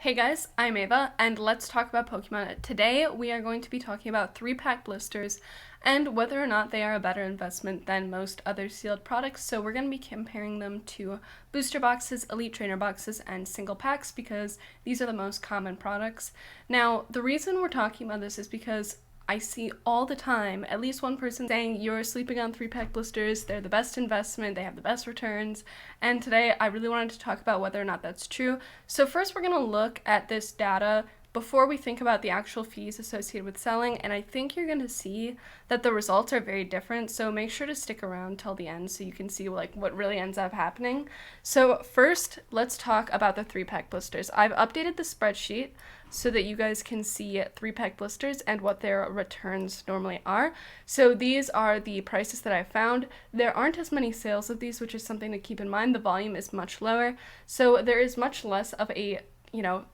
Hey guys, I'm Ava, and let's talk about Pokemon. Today we are going to be talking about 3-pack blisters and whether or not they are a better investment than most other sealed products. So we're going to be comparing them to booster boxes, elite trainer boxes, and single packs because these are the most common products. Now, the reason we're talking about this is because I see all the time at least one person saying you're sleeping on 3-pack blisters, they're the best investment, they have the best returns, and today I really wanted to talk about whether or not that's true. So first we're going to look at this data before we think about the actual fees associated with selling, and I think you're going to see that the results are very different, so make sure to stick around till the end so you can see what really ends up happening. So first, let's talk about the 3-pack blisters. I've updated the spreadsheet so that you guys can see 3-pack blisters and what their returns normally are. So these are the prices that I found. There aren't as many sales of these, which is something to keep in mind. The volume is much lower, so there is much less of a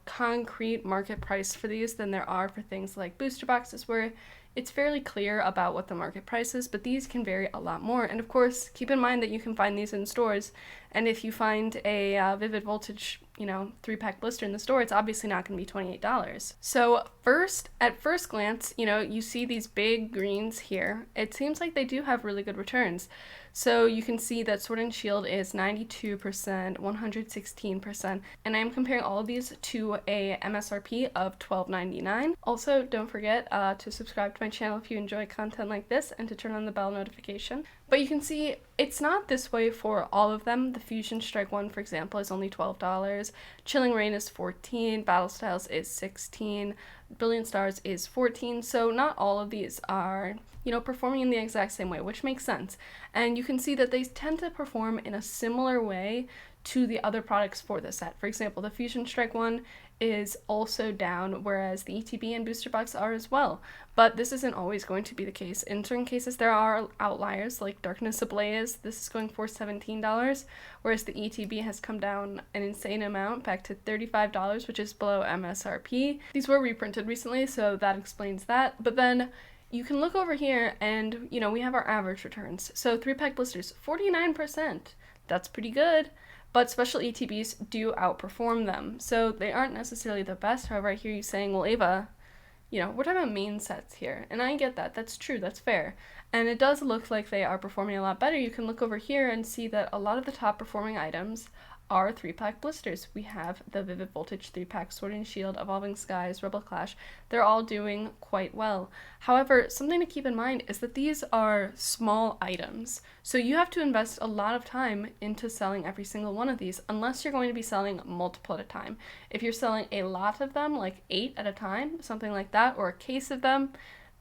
concrete market price for these than there are for things like booster boxes where it's fairly clear about what the market price is, but these can vary a lot more. And of course, keep in mind that you can find these in stores, and if you find a Vivid Voltage 3-pack blister in the store, it's obviously not going to be $28. So at first glance, you see these big greens here. It seems like they do have really good returns. So you can see that Sword and Shield is 92%, 116%, and I'm comparing all of these to a MSRP of $12.99. Also, don't forget to subscribe to my channel if you enjoy content like this and to turn on the bell notification. But you can see it's not this way for all of them. The Fusion Strike one, for example, is only $12. Chilling Reign is $14. Battle Styles is $16. Brilliant Stars is $14. So not all of these are, performing in the exact same way, which makes sense. And you can see that they tend to perform in a similar way to the other products for the set. For example, the Fusion Strike one is also down, whereas the ETB and booster box are as well. But this isn't always going to be the case. In certain cases, there are outliers, like Darkness Ablaze. This is going for $17, whereas the ETB has come down an insane amount, back to $35, which is below MSRP. These were reprinted recently, so that explains that. But then you can look over here and, we have our average returns. So 3-pack blisters, 49%. That's pretty good. But special ETBs do outperform them. So they aren't necessarily the best. However, I hear you saying, well, Ava, we're talking about main sets here. And I get that. That's true. That's fair. And it does look like they are performing a lot better. You can look over here and see that a lot of the top performing items are 3-pack blisters. We have the Vivid Voltage 3-pack Sword and Shield, Evolving Skies, Rebel Clash. They're all doing quite well. However, something to keep in mind is that these are small items. So you have to invest a lot of time into selling every single one of these, unless you're going to be selling multiple at a time. If you're selling a lot of them, like 8 at a time, something like that, or a case of them,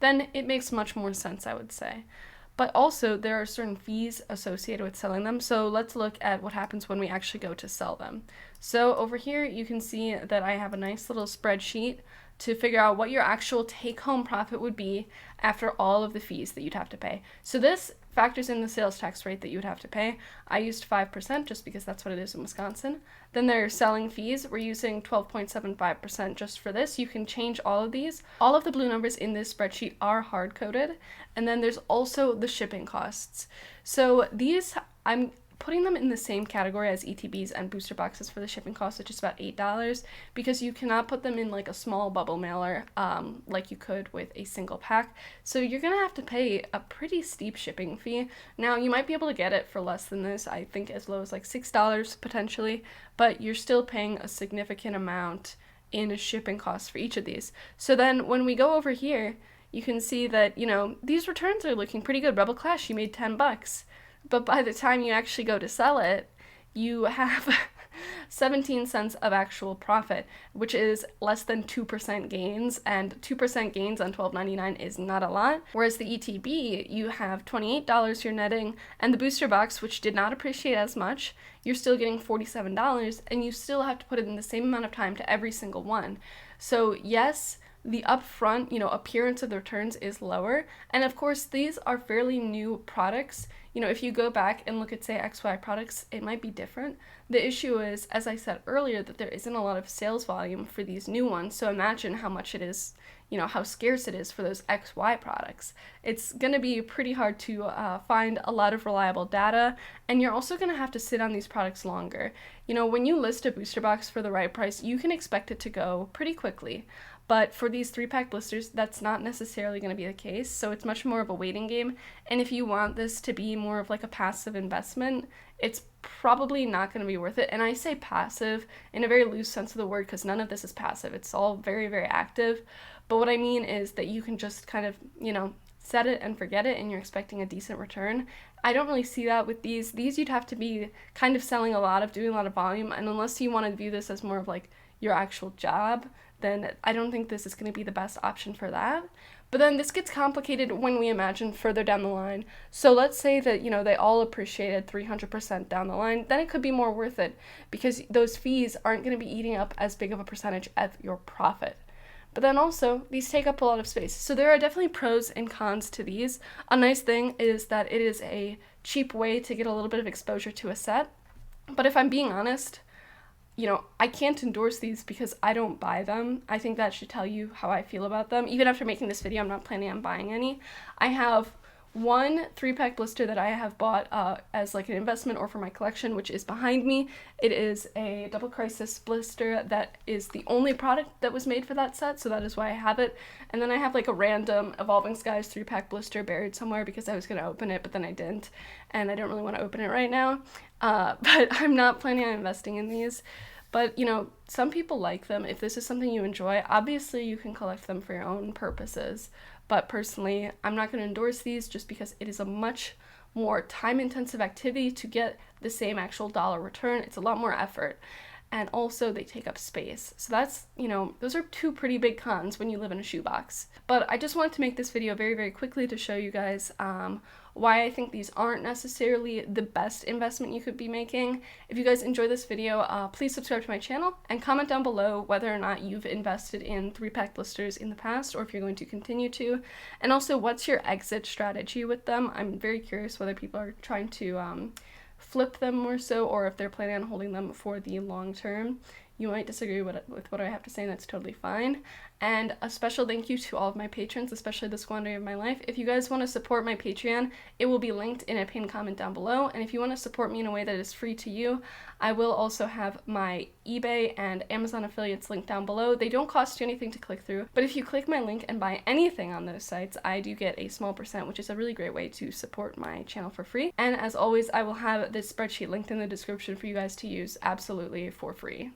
then it makes much more sense, I would say. But also, there are certain fees associated with selling them, so let's look at what happens when we actually go to sell them. So over here, you can see that I have a nice little spreadsheet to figure out what your actual take-home profit would be after all of the fees that you'd have to pay. So this factors in the sales tax rate that you would have to pay. I used 5% just because that's what it is in Wisconsin. Then there are selling fees. We're using 12.75% just for this. You can change all of these. All of the blue numbers in this spreadsheet are hard-coded. And then there's also the shipping costs. So these, I'm putting them in the same category as ETBs and booster boxes for the shipping cost, which is about $8, because you cannot put them in like a small bubble mailer like you could with a single pack. So you're gonna have to pay a pretty steep shipping fee. Now you might be able to get it for less than this, I think as low as like $6 potentially, but you're still paying a significant amount in shipping costs for each of these. So then when we go over here, you can see that, these returns are looking pretty good. Rebel Clash, you made $10. But by the time you actually go to sell it, you have 17 cents of actual profit, which is less than 2% gains, and 2% gains on $12.99 is not a lot. Whereas the ETB, you have $28 you're netting, and the booster box, which did not appreciate as much, you're still getting $47, and you still have to put it in the same amount of time to every single one. So yes, the upfront, appearance of the returns is lower, and of course these are fairly new products. you know, if you go back and look at, say, XY products, it might be different. The issue is, as I said earlier, that there isn't a lot of sales volume for these new ones. So imagine how much it is, you know, how scarce it is for those XY products. It's going to be pretty hard to find a lot of reliable data, and you're also going to have to sit on these products longer. You know, when you list a booster box for the right price, you can expect it to go pretty quickly. But for these 3-pack blisters, that's not necessarily going to be the case, so it's much more of a waiting game. And if you want this to be more of like a passive investment, it's probably not going to be worth it. And I say passive in a very loose sense of the word, because none of this is passive. It's all very, very active. But what I mean is that you can just kind of, you know, set it and forget it, and you're expecting a decent return. I don't really see that with these. These you'd have to be kind of selling a lot of, doing a lot of volume, and unless you want to view this as more of like your actual job, then I don't think this is going to be the best option for that. But then this gets complicated when we imagine further down the line. So let's say that, you know, they all appreciated 300% down the line, then it could be more worth it because those fees aren't going to be eating up as big of a percentage of your profit. But then also, these take up a lot of space. So there are definitely pros and cons to these. A nice thing is that it is a cheap way to get a little bit of exposure to a set. But if I'm being honest, you know, I can't endorse these because I don't buy them. I think that should tell you how I feel about them. Even after making this video, I'm not planning on buying any. I have one 3-pack blister that I have bought as like an investment or for my collection, which is behind me. It is a Double Crisis blister that is the only product that was made for that set, so that is why I have it. And then I have like a random Evolving Skies 3-pack blister buried somewhere because I was going to open it, but then I didn't, and I don't really want to open it right now. But I'm not planning on investing in these. But, you know, some people like them. If this is something you enjoy, obviously you can collect them for your own purposes. But personally, I'm not going to endorse these just because it is a much more time-intensive activity to get the same actual dollar return. It's a lot more effort. And also they take up space. So that's, you know, those are two pretty big cons when you live in a shoebox. But I just wanted to make this video very, very quickly to show you guys why I think these aren't necessarily the best investment you could be making. If you guys enjoy this video, please subscribe to my channel and comment down below whether or not you've invested in 3-pack blisters in the past or if you're going to continue to. And also, what's your exit strategy with them? I'm very curious whether people are trying to flip them more so, or if they're planning on holding them for the long term. You might disagree with what I have to say, and that's totally fine. And a special thank you to all of my patrons, especially the Squandering of My Life. If you guys want to support my Patreon, it will be linked in a pinned comment down below. And if you want to support me in a way that is free to you, I will also have my eBay and Amazon affiliates linked down below. They don't cost you anything to click through, but if you click my link and buy anything on those sites, I do get a small percent, which is a really great way to support my channel for free. And as always, I will have this spreadsheet linked in the description for you guys to use absolutely for free.